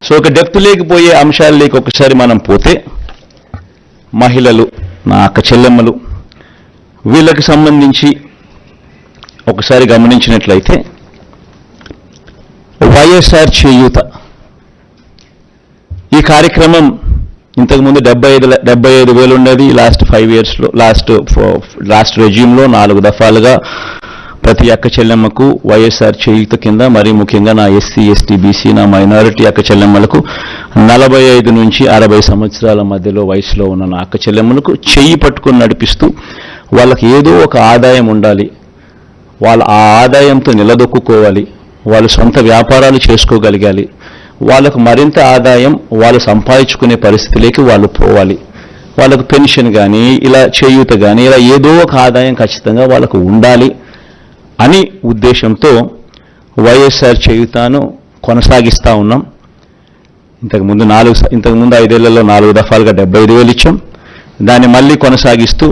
So ఒక depth లేకపోయే అంశాలలోకి ఒకసారి మనం పోతే, మహిళలు, నా అక్క చెల్లెమ్మలు, వీళ్ళకి సంబంధించి ఒకసారి గమనించినట్లయితే వైఎస్ఆర్ చేయూత ఈ కార్యక్రమం ఇంతకుముందు 75,000 ఉండేది. లాస్ట్ 5 yearsలో లాస్ట్ రెజ్యూమ్లో 4 దఫాలుగా ప్రతి అక్క చెల్లెమ్మకు వైఎస్ఆర్ చేయూత కింద, మరీ ముఖ్యంగా నా ఎస్సీ, ఎస్టీ, బీసీ, నా మైనారిటీ అక్క చెల్లెమ్మలకు 45 నుంచి 60 సంవత్సరాల మధ్యలో వయసులో ఉన్న నా అక్క చెల్లెమ్మలకు చెయ్యి పట్టుకొని నడిపిస్తూ వాళ్ళకి ఏదో ఒక ఆదాయం ఉండాలి, వాళ్ళ ఆ ఆదాయంతో నిలదొక్కుకోవాలి, వాళ్ళు సొంత వ్యాపారాలు చేసుకోగలగాలి, వాళ్ళకు మరింత ఆదాయం వాళ్ళు సంపాదించుకునే పరిస్థితిలోకి వాళ్ళు పోవాలి, వాళ్ళకు పెన్షన్ కానీ ఇలా చేయూత కానీ ఇలా ఏదో ఒక ఆదాయం ఖచ్చితంగా వాళ్ళకు ఉండాలి అని ఉద్దేశంతో వైఎస్ఆర్ చేయూతను కొనసాగిస్తూ ఉన్నాం. ఇంతకుముందు 5 ఏళ్లలో 4 దఫాలుగా 75,000 ఇచ్చాం. దాన్ని మళ్ళీ కొనసాగిస్తూ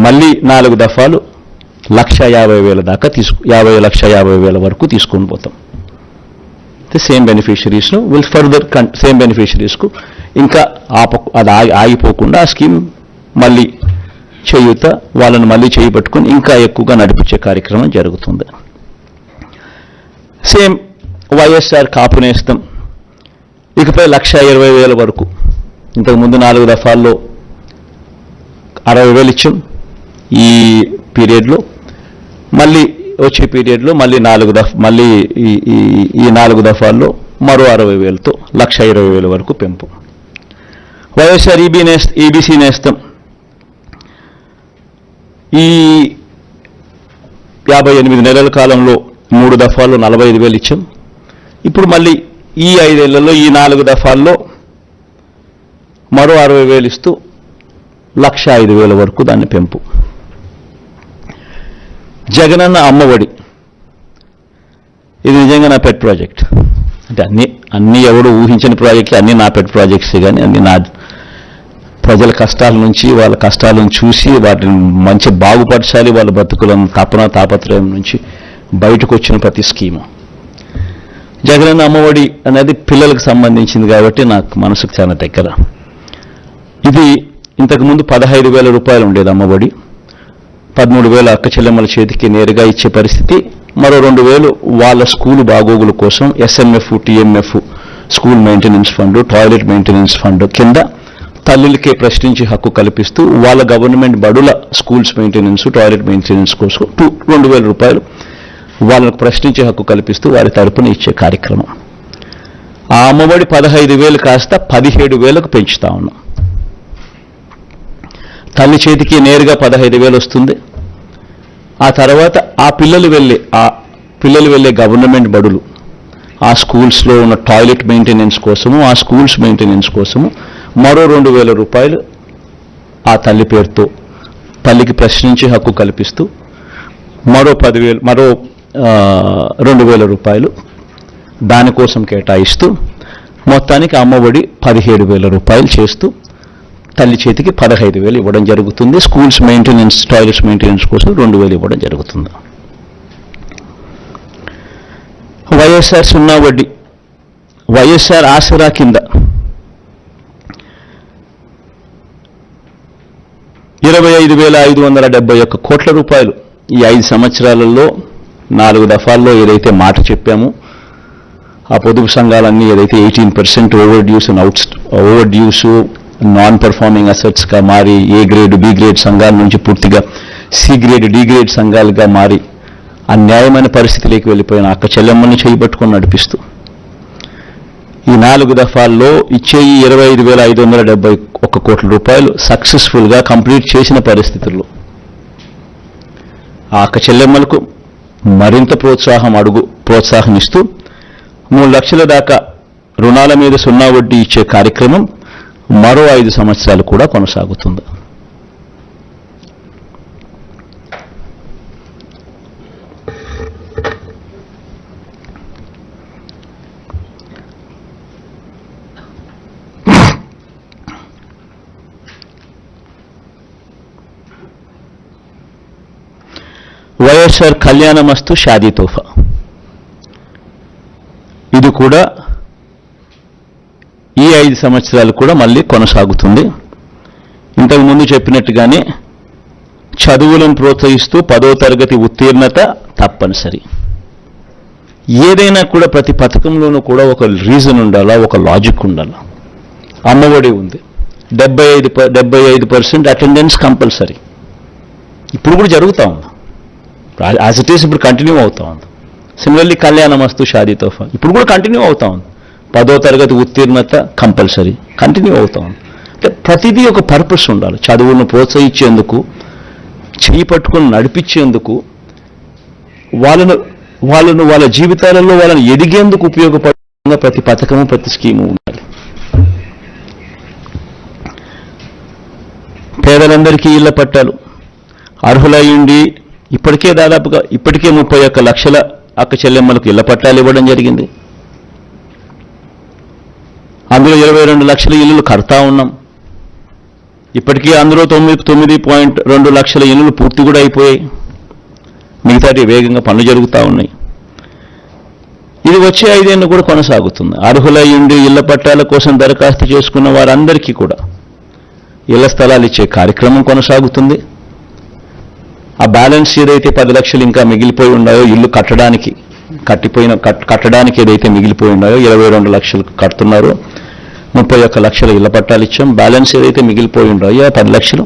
మళ్ళీ 4 దఫాలు 1,50,000 దాకా 50,50,000 వరకు తీసుకొని పోతాం. సేమ్ బెనిఫిషరీస్ను సేమ్ బెనిఫిషరీస్కు ఇంకా అది ఆగిపోకుండా ఆ స్కీమ్ మళ్ళీ చేయూత వాళ్ళని మళ్ళీ చేయబట్టుకుని ఇంకా ఎక్కువగా నడిపించే కార్యక్రమం జరుగుతుంది. సేమ్ వైఎస్ఆర్ కాపు నేస్తం ఇకపై 1,20,000 వరకు. ఇంతకుముందు 4 దఫాల్లో 60,000 ఇచ్చాం. ఈ పీరియడ్లో మళ్ళీ వచ్చే పీరియడ్లో మళ్ళీ ఈ 4 దఫాల్లో మరో 60,000తో 1,20,000 వరకు పెంపు. వైఎస్ఆర్ ఈబీసీ నేస్తం ఈ 58 నెలల కాలంలో 3 దఫాల్లో 45,000 ఇచ్చాం. ఇప్పుడు మళ్ళీ ఈ 5 ఏళ్లలో ఈ 4 దఫాల్లో మరో 60,000 ఇస్తూ 1,05,000 వరకు దాన్ని పెంపు. జగనన్న అమ్మఒడి ఇది నిజంగా నా పెట్ ప్రాజెక్ట్. అంటే అన్నీ ఎవరు ఊహించని ప్రాజెక్టులు, అన్నీ నా పెట్ ప్రాజెక్ట్స్, కానీ అన్నీ నా ప్రజల కష్టాల నుంచి, వాళ్ళ కష్టాలను చూసి వాటిని మంచి బాగుపరచాలి, వాళ్ళ బతుకులను తాపత్రయం నుంచి బయటకు వచ్చిన ప్రతి స్కీము. జగనన్న అమ్మఒడి అనేది పిల్లలకు సంబంధించింది కాబట్టి నాకు మనసుకు చాలా దగ్గర. ఇది ఇంతకుముందు 15,000 రూపాయలు ఉండేది అమ్మఒడి. 13,000 అక్క చెల్లెమ్మల చేతికి నేరుగా ఇచ్చే పరిస్థితి. మరో 2,000 వాళ్ళ స్కూలు బాగోగుల కోసం SMF, TMF, school maintenance fund, toilet maintenance fund కింద తల్లులకే ప్రశ్నించి హక్కు కల్పిస్తూ వాళ్ళ గవర్నమెంట్ బడుల స్కూల్స్ మెయింటెనెన్స్, టాయిలెట్ మెయింటెనెన్స్ కోసం 2,000 రూపాయలు వాళ్ళకు ప్రశ్నించే హక్కు కల్పిస్తూ వారి తరపున ఇచ్చే కార్యక్రమం. ఆ అమ్మఒడి 15,000 కాస్త 17,000కు పెంచుతా ఉన్నాం. తల్లి చేతికి నేరుగా 15,000 వస్తుంది. ఆ తర్వాత ఆ పిల్లలు వెళ్ళే గవర్నమెంట్ బడులు, ఆ స్కూల్స్లో ఉన్న టాయిలెట్ మెయింటెనెన్స్ కోసము, ఆ స్కూల్స్ మెయింటెనెన్స్ కోసము మరో 2,000 రూపాయలు ఆ తల్లి పేరుతో తల్లికి ప్రశ్నించే హక్కు కల్పిస్తూ మరో 2,000 రూపాయలు దానికోసం కేటాయిస్తూ మొత్తానికి అమ్మఒడి 17,000 రూపాయలు చేస్తూ తల్లి చేతికి 15,000 ఇవ్వడం జరుగుతుంది. స్కూల్స్ మెయింటెనెన్స్, టాయిలెట్స్ మెయింటెనెన్స్ కోసం 2,000 ఇవ్వడం జరుగుతుంది. వైఎస్ఆర్ సున్నా వడ్డీ, వైఎస్ఆర్ ఆసరా కింద 25,571 కోట్ల రూపాయలు ఈ 5 సంవత్సరాలలో 4 దఫాల్లో ఏదైతే మాట చెప్పామో, ఆ పొదుపు సంఘాలన్నీ ఏదైతే 18% ఓవర్ డ్యూస్ నాన్ పర్ఫార్మింగ్ అసెట్స్గా మారి ఏ గ్రేడ్, బి గ్రేడ్ సంఘాల నుంచి పూర్తిగా సి గ్రేడ్, డి గ్రేడ్ సంఘాలుగా మారి అన్యాయమైన పరిస్థితిలోకి వెళ్ళిపోయిన అక్క చెల్లెమ్మని చేయబట్టుకొని నడిపిస్తూ ఈ 4 దఫాల్లో ఇచ్చే ఈ 25,571 కోట్ల రూపాయలు సక్సెస్ఫుల్గా కంప్లీట్ చేసిన పరిస్థితుల్లో ఆ అక్క చెల్లెమ్మలకు మరింత ప్రోత్సాహం ఇస్తూ 3 లక్షల దాకా రుణాల మీద సున్నా వడ్డీ ఇచ్చే కార్యక్రమం మరో 5 సంవత్సరాలు కూడా కొనసాగుతుంది. వైఎస్ఆర్ కళ్యాణమస్తు షాదీ తోఫా, ఇది కూడా ఈ 5 సంవత్సరాలు కూడా మళ్ళీ కొనసాగుతుంది. ఇంతకు ముందు చెప్పినట్టుగానే చదువులను ప్రోత్సహిస్తూ 10వ తరగతి ఉత్తీర్ణత తప్పనిసరి. ఏదైనా కూడా ప్రతి పథకంలోనూ కూడా ఒక రీజన్ ఉండాలా, ఒక లాజిక్ ఉండాలా. అమ్మఒడి ఉంది, 75% అటెండెన్స్ కంపల్సరీ. ఇప్పుడు కూడా జరుగుతూ ఉంది, యాజ్ ఇట్ ఈస్ ఇప్పుడు కంటిన్యూ అవుతూ ఉంది. సిమిలర్లీ కళ్యాణమస్తు షాదీ తోఫా ఇప్పుడు కూడా కంటిన్యూ అవుతూ ఉంది. 10వ తరగతి ఉత్తీర్ణత కంపల్సరీ కంటిన్యూ అవుతూ ఉంది. అంటే ప్రతిదీ ఒక పర్పస్ ఉండాలి. చదువులను ప్రోత్సహించేందుకు, చేయి పట్టుకుని నడిపించేందుకు, వాళ్ళను వాళ్ళ జీవితాలలో వాళ్ళని ఎదిగేందుకు ఉపయోగపడే ప్రతి పథకము, ప్రతి స్కీము ఉండాలి. పేదలందరికీ ఇళ్ల పట్టాలు అర్హులయ్యుండి ఇప్పటికే 31 లక్షల అక్క చెల్లెమ్మలకు ఇళ్ల పట్టాలు ఇవ్వడం జరిగింది. అందులో 22 లక్షల ఇల్లులు కడతా ఉన్నాం. ఇప్పటికీ అందులో 9.2 లక్షల ఇల్లులు పూర్తి కూడా అయిపోయాయి. మిగతాటి వేగంగా పనులు జరుగుతూ ఉన్నాయి. ఇది వచ్చే 5 ఏళ్ళు కూడా కొనసాగుతుంది. అర్హులయ్యుండి ఇళ్ల పట్టాల కోసం దరఖాస్తు చేసుకున్న వారందరికీ కూడా ఇళ్ల స్థలాలు ఇచ్చే కార్యక్రమం కొనసాగుతుంది. ఆ బ్యాలెన్స్ ఏదైతే 10 లక్షలు ఇంకా మిగిలిపోయి ఉన్నాయో ఇల్లు కట్టడానికి ఏదైతే మిగిలిపోయి ఉన్నాయో 22 లక్షలు కడుతున్నారు, 31 లక్షల ఇళ్ల పట్టాలు ఇచ్చాం. బ్యాలెన్స్ ఏదైతే మిగిలిపోయి ఉన్నాయో 10 లక్షలు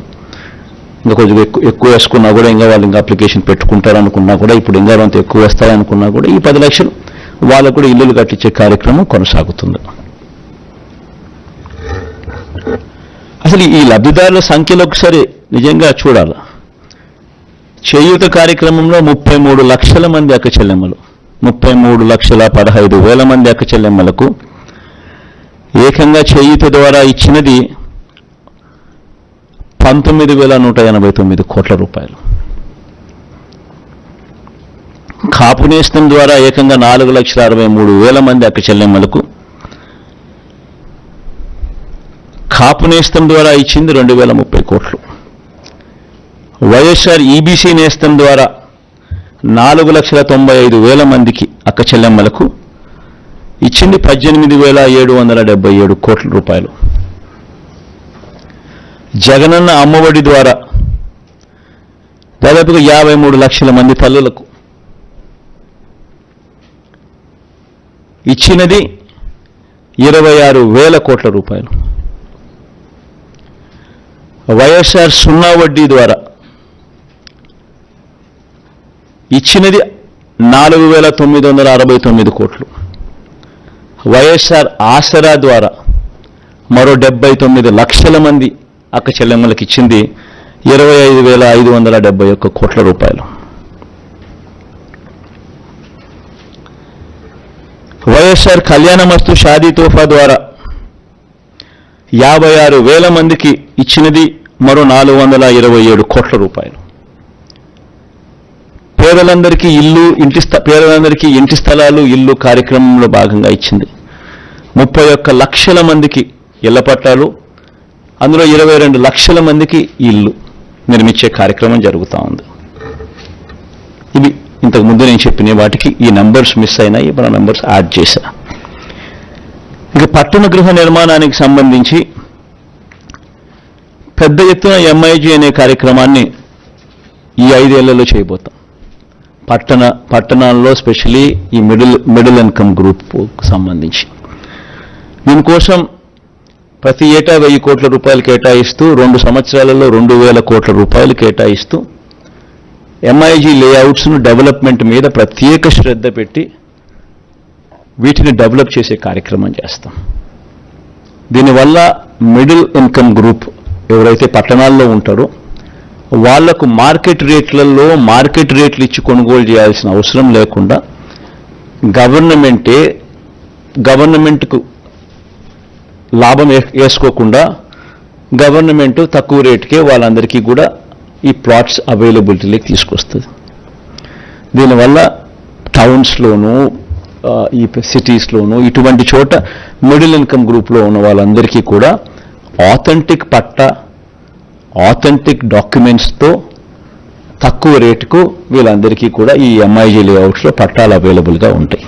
ఇంకా కొంచెం ఎక్కువ వేసుకున్నా కూడా ఇంకా వాళ్ళు ఇంకా అప్లికేషన్ పెట్టుకుంటారనుకున్నా కూడా, ఇప్పుడు ఇంకా అంత ఎక్కువ వేస్తారనుకున్నా కూడా ఈ 10 లక్షలు వాళ్ళకు కూడా ఇల్లులు కట్టించే కార్యక్రమం కొనసాగుతుంది. అసలు ఈ లబ్ధిదారుల సంఖ్యలో ఒకసారి నిజంగా చూడాలి. చేయూత కార్యక్రమంలో 33 లక్షల మంది అక్క చెల్లెమ్మలు, 33,15,000 మంది అక్క చెల్లెమ్మలకు ఏకంగా చేయూత ద్వారా ఇచ్చినది 19,189 కోట్ల రూపాయలు. కాపు నేస్తం ద్వారా ఏకంగా 4,63,000 మంది అక్క చెల్లెమ్మలకు, కాపు నేస్తం ద్వారా ఇచ్చింది 2,030 కోట్లు. వైఎస్ఆర్ ఈబీసీ నేస్తం ద్వారా 4,95,000 మందికి అక్క చెల్లెమ్మలకు ఇచ్చింది 18,777 కోట్ల రూపాయలు. జగనన్న అమ్మఒడి ద్వారా దాదాపుగా 53 లక్షల మంది తల్లులకు ఇచ్చినది 26,000 కోట్ల రూపాయలు. వైఎస్ఆర్ సున్నా వడ్డీ ద్వారా ఇచ్చినది 4,969 కోట్లు. వైఎస్ఆర్ ఆసరా ద్వారా మరో 79 లక్షల మంది అక్క చెల్లెమ్మలకు ఇచ్చింది 25,571 కోట్ల రూపాయలు. వైఎస్ఆర్ కళ్యాణమస్తు షాదీ తోఫా ద్వారా 56,000 మందికి ఇచ్చినది మరో 427 కోట్ల రూపాయలు. పేదలందరికీ ఇంటి స్థలాలు ఇల్లు కార్యక్రమంలో భాగంగా ఇచ్చింది 31 లక్షల మందికి ఇళ్ల పట్టాలు, అందులో 22 లక్షల మందికి ఇల్లు నిర్మించే కార్యక్రమం జరుగుతూ ఉంది. ఇవి ఇంతకు ముందు నేను చెప్పిన వాటికి ఈ నంబర్స్ మిస్ అయినాయి, మన నంబర్స్ యాడ్ చేశా. ఇక పట్టణ గృహ నిర్మాణానికి సంబంధించి పెద్ద ఎత్తున ఎంఐజీ అనే కార్యక్రమాన్ని ఈ 5 ఏళ్లలో చేయబోతాం. పట్టణాల్లో స్పెషలీ ఈ మిడిల్ ఇన్కమ్ గ్రూప్కు సంబంధించి దీనికోసం ప్రతి ఏటా 1,000 కోట్ల రూపాయలు కేటాయిస్తూ 2 సంవత్సరాలలో 2,000 కోట్ల రూపాయలు కేటాయిస్తూ ఎంఐజీ లేఅవుట్స్ను డెవలప్మెంట్ మీద ప్రత్యేక శ్రద్ధ పెట్టి వీటిని డెవలప్ చేసే కార్యక్రమం చేస్తాం. దీనివల్ల మిడిల్ ఇన్కమ్ గ్రూప్ ఎవరైతే పట్టణాల్లో ఉంటారో వాళ్లకు మార్కెట్ రేట్లు ఇచ్చి కొనుగోలు చేయాల్సిన అవసరం లేకుండా గవర్నమెంట్కు లాభం వేసుకోకుండా గవర్నమెంట్ తక్కువ రేటుకే వాళ్ళందరికీ కూడా ఈ ప్లాట్స్ అవైలబిలిటీలోకి తీసుకొస్తుంది. దీనివల్ల టౌన్స్లోనూ ఈ సిటీస్లోనూ ఇటువంటి చోట మిడిల్ ఇన్కమ్ గ్రూప్లో ఉన్న వాళ్ళందరికీ కూడా ఆథెంటిక్ డాక్యుమెంట్స్తో తక్కువ రేటుకు వీళ్ళందరికీ కూడా ఈ ఎంఐజీ లేఅవుట్స్లో పట్టాలు అవైలబుల్గా ఉంటాయి.